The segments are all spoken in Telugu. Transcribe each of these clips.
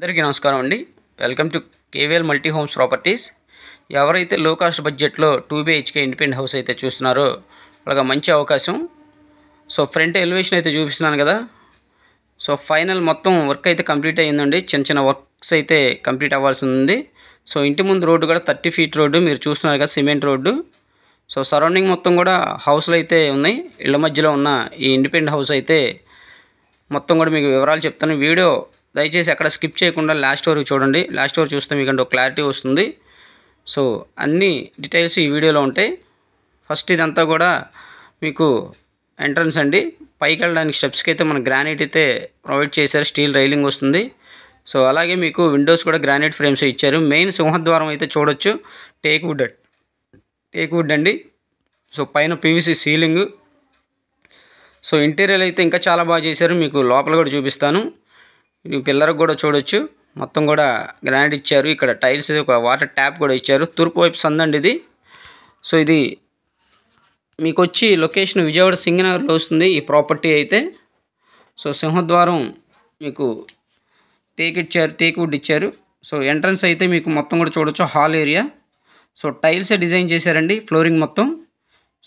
అందరికీ నమస్కారం అండి. Welcome to KVL multi homes properties. ఎవరైతే లో కాస్ట్ బడ్జెట్లో 2BHK ఇండిపెండెంట్ హౌస్ అయితే చూస్తున్నారో వాళ్ళకి మంచి అవకాశం. సో ఫ్రంట్ ఎలివేషన్ అయితే చూపిస్తున్నాను కదా. సో ఫైనల్ మొత్తం వర్క్ అయితే కంప్లీట్ అయ్యిందండి. చిన్న చిన్న వర్క్స్ అయితే కంప్లీట్ అవ్వాల్సి ఉంది. సో ఇంటి ముందు రోడ్డు కూడా 30 ఫీట్ రోడ్డు మీరు చూస్తున్నారు కదా, సిమెంట్ రోడ్డు. సో సరౌండింగ్ మొత్తం కూడా హౌస్లు అయితే ఉన్నాయి. ఇళ్ళ మధ్యలో ఉన్న ఈ ఇండిపెండెంట్ హౌస్ అయితే మొత్తం కూడా మీకు వివరాలు చెప్తాను. వీడియో దయచేసి ఎక్కడ స్కిప్ చేయకుండా లాస్ట్ వరకు చూడండి. లాస్ట్ వరకు చూస్తే మీకంటే ఒక క్లారిటీ వస్తుంది. సో అన్ని డీటెయిల్స్ ఈ వీడియోలో ఉంటాయి. ఫస్ట్ ఇదంతా కూడా మీకు ఎంట్రన్స్ అండి. పైకి వెళ్ళడానికి స్టెప్స్కి అయితే మన గ్రానైట్ అయితే ప్రొవైడ్ చేశారు. స్టీల్ రైలింగ్ వస్తుంది. సో అలాగే మీకు విండోస్ కూడా గ్రానైట్ ఫ్రేమ్స్ ఇచ్చారు. మెయిన్ సింహద్వారం అయితే చూడొచ్చు, టేక్ వుడ్ అండి. సో పైన PVC సీలింగ్. సో ఇంటీరియర్ అయితే ఇంకా చాలా బాగా చేశారు. మీకు లోపల కూడా చూపిస్తాను. పిల్లర్కి కూడా చూడొచ్చు, మొత్తం కూడా గ్రానైట్ ఇచ్చారు. ఇక్కడ టైల్స్, ఒక వాటర్ ట్యాప్ కూడా ఇచ్చారు. తూర్పు వైపు సందండి ఇది. సో ఇది మీకు వచ్చి లొకేషన్ విజయవాడ సింగనగర్లో వస్తుంది ఈ ప్రాపర్టీ అయితే. సో సింహద్వారం మీకు టేక్ వుడ్ ఇచ్చారు. సో ఎంట్రన్స్ అయితే మీకు మొత్తం కూడా చూడొచ్చు, హాల్ ఏరియా. సో టైల్సే డిజైన్ చేశారండి ఫ్లోరింగ్ మొత్తం.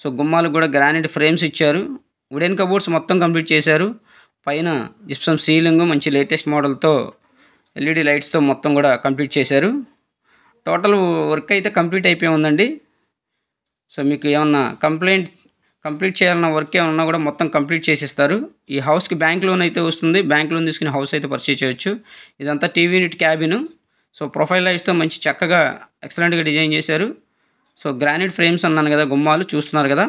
సో గుమ్మాలకు కూడా గ్రానైట్ ఫ్రేమ్స్ ఇచ్చారు. వుడెన్ కబోర్డ్స్ మొత్తం కంప్లీట్ చేశారు. పైన జిప్సమ్ సీలింగ్ మంచి లేటెస్ట్ మోడల్తో LED లైట్స్తో మొత్తం కూడా కంప్లీట్ చేశారు. టోటల్ వర్క్ అయితే కంప్లీట్ అయిపోయి ఉందండి. సో మీకు ఏమన్నా కంప్లీట్ చేయాలన్న వర్క్ ఏమన్నా కూడా మొత్తం కంప్లీట్ చేసిస్తారు. ఈ హౌస్కి బ్యాంక్ లోన్ అయితే వస్తుంది. బ్యాంక్ లోన్ తీసుకుని హౌస్ అయితే పర్చేజ్ చేయొచ్చు. ఇదంతా TV unit cabin. So profile లైట్స్తో మంచి చక్కగా ఎక్సలెంట్గా డిజైన్ చేశారు. సో గ్రానైట్ ఫ్రేమ్స్ అన్నాను కదా, గుమ్మాలు చూస్తున్నారు కదా.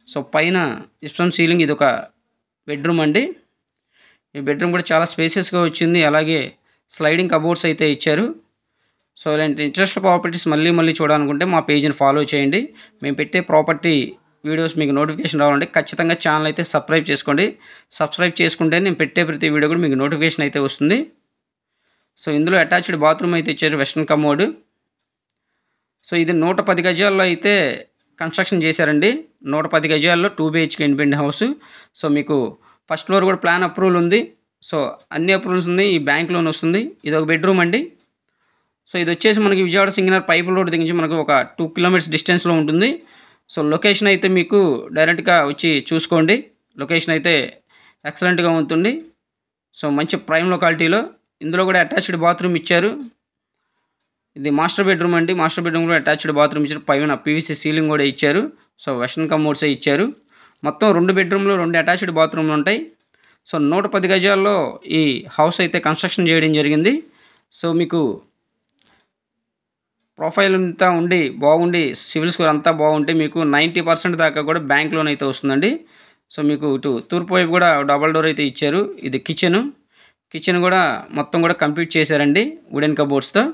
సో పైన జిప్సమ్ సీలింగ్. ఇది ఒక బెడ్రూమ్ అండి. ఈ బెడ్రూమ్ కూడా చాలా స్పేసియస్గా వచ్చింది. అలాగే స్లైడింగ్ కబోర్డ్స్ అయితే ఇచ్చారు. సో ఇలాంటి ఇంట్రెస్ట్ ప్రాపర్టీస్ మళ్ళీ చూడాలనుకుంటే మా పేజ్ని ఫాలో చేయండి. మేము పెట్టే ప్రాపర్టీ వీడియోస్ మీకు నోటిఫికేషన్ రావాలంటే ఖచ్చితంగా ఛానల్ అయితే సబ్స్క్రైబ్ చేసుకోండి. సబ్స్క్రైబ్ చేసుకుంటే నేను పెట్టే ప్రతి వీడియో కూడా మీకు నోటిఫికేషన్ అయితే వస్తుంది. సో ఇందులో అటాచ్డ్ బాత్రూమ్ అయితే ఇచ్చారు, వెస్ట్రన్ కమోడ్. సో ఇది 110 గజాల్లో అయితే కన్స్ట్రక్షన్ చేశారండి. 110 గజాల్లో 2BHK ఇండిపెండెంట్ హౌస్. సో మీకు ఫస్ట్ ఫ్లోర్ కూడా ప్లాన్ అప్రూవల్ ఉంది. సో అన్ని అప్రూవల్స్ ఉంది. ఈ బ్యాంక్ లోన్ వస్తుంది. ఇది ఒక బెడ్రూమ్ అండి. సో ఇది వచ్చేసి మనకి విజయవాడ సింగనగర్ పైపుల్ రోడ్ దగ్గర నుంచి మనకు ఒక 2 కిలోమీటర్స్ డిస్టెన్స్లో ఉంటుంది. సో లొకేషన్ అయితే మీకు డైరెక్ట్గా వచ్చి చూసుకోండి. లొకేషన్ అయితే ఎక్సలెంట్గా ఉంటుంది. సో మంచి ప్రైమ్ లొకాలిటీలో. ఇందులో కూడా అటాచ్డ్ బాత్రూమ్ ఇచ్చారు. ఇది మాస్టర్ బెడ్రూమ్ అండి. మాస్టర్ బెడ్రూమ్ కూడా అటాచ్డ్ బాత్రూమ్ ఇచ్చారు. పైన PVC సీలింగ్ కూడా ఇచ్చారు. సో వెస్ట్రన్ కమోడ్సే ఇచ్చారు. మొత్తం 2 బెడ్రూమ్లు 2 అటాచ్డ్ బాత్రూమ్లు ఉంటాయి. సో 110 గజాల్లో ఈ హౌస్ అయితే కన్స్ట్రక్షన్ చేయడం జరిగింది. సో మీకు ప్రొఫైల్ అంతా బాగుండి సివిల్ స్కోర్ అంతా బాగుంటే మీకు 90% దాకా కూడా బ్యాంక్ లోన్ అయితే వస్తుందండి. సో మీకు ఇటు తూర్పు వైపు కూడా డబల్ డోర్ అయితే ఇచ్చారు. ఇది కిచెన్ కూడా మొత్తం కూడా కంప్లీట్ చేశారండి వుడెన్ కబోర్డ్స్తో.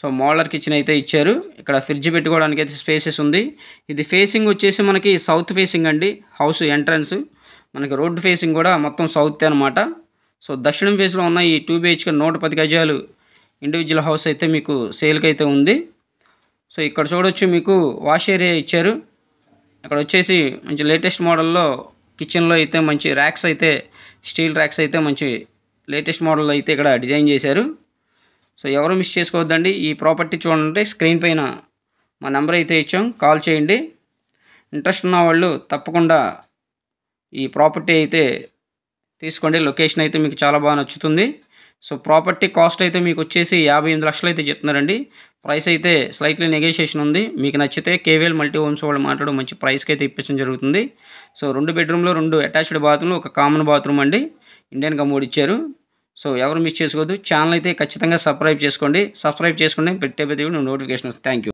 సో మోడలర్ కిచెన్ అయితే ఇచ్చారు. ఇక్కడ ఫ్రిడ్జ్ పెట్టుకోవడానికి అయితే స్పేసెస్ ఉంది. ఇది ఫేసింగ్ వచ్చేసి మనకి సౌత్ ఫేసింగ్ అండి. హౌస్ ఎంట్రన్స్ మనకి రోడ్డు ఫేసింగ్ కూడా మొత్తం సౌత్ అనమాట. సో దక్షిణం ఫేస్లో ఉన్న ఈ 2BHK 110 గజాలు ఇండివిజువల్ హౌస్ అయితే మీకు సేల్కి అయితే ఉంది. సో ఇక్కడ చూడొచ్చు, మీకు వాష్ ఏరియా ఇచ్చారు. ఇక్కడ వచ్చేసి మంచి లేటెస్ట్ మోడల్లో కిచెన్లో అయితే మంచి ర్యాక్స్ అయితే, స్టీల్ ర్యాక్స్ అయితే మంచి లేటెస్ట్ మోడల్లో అయితే ఇక్కడ డిజైన్ చేశారు. సో ఎవరు మిస్ చేసుకోవద్దండి. ఈ ప్రాపర్టీ చూడాలంటే స్క్రీన్ పైన మా నెంబర్ అయితే ఇచ్చాం, కాల్ చేయండి. ఇంట్రెస్ట్ ఉన్న వాళ్ళు తప్పకుండా ఈ ప్రాపర్టీ అయితే తీసుకోండి. లొకేషన్ అయితే మీకు చాలా బాగా నచ్చుతుంది. సో ప్రాపర్టీ కాస్ట్ అయితే మీకు వచ్చేసి 58 లక్షలు అయితే చెప్తున్నారండి. ప్రైస్ అయితే స్లైట్లీ నెగోషియేషన్ ఉంది. మీకు నచ్చితే కేవీఎల్ మల్టీ హోమ్స్ వాళ్ళు మాట్లాడు మంచి ప్రైస్కి అయితే ఇప్పించడం జరుగుతుంది. సో 2 బెడ్రూమ్లో 2 అటాచ్డ్ బాత్రూమ్లు, ఒక కామన్ బాత్రూమ్ అండి. ఇండియన్ కమోడ్ ఇచ్చారు. సో ఎవరు మిస్ చేసుకోవద్దు. ఛానల్ అయితే ఖచ్చితంగా సబ్స్క్రైబ్ చేసుకోండి. పెట్టే ప్రతి నోటిఫికేషన్ వస్తుంది. Thank you.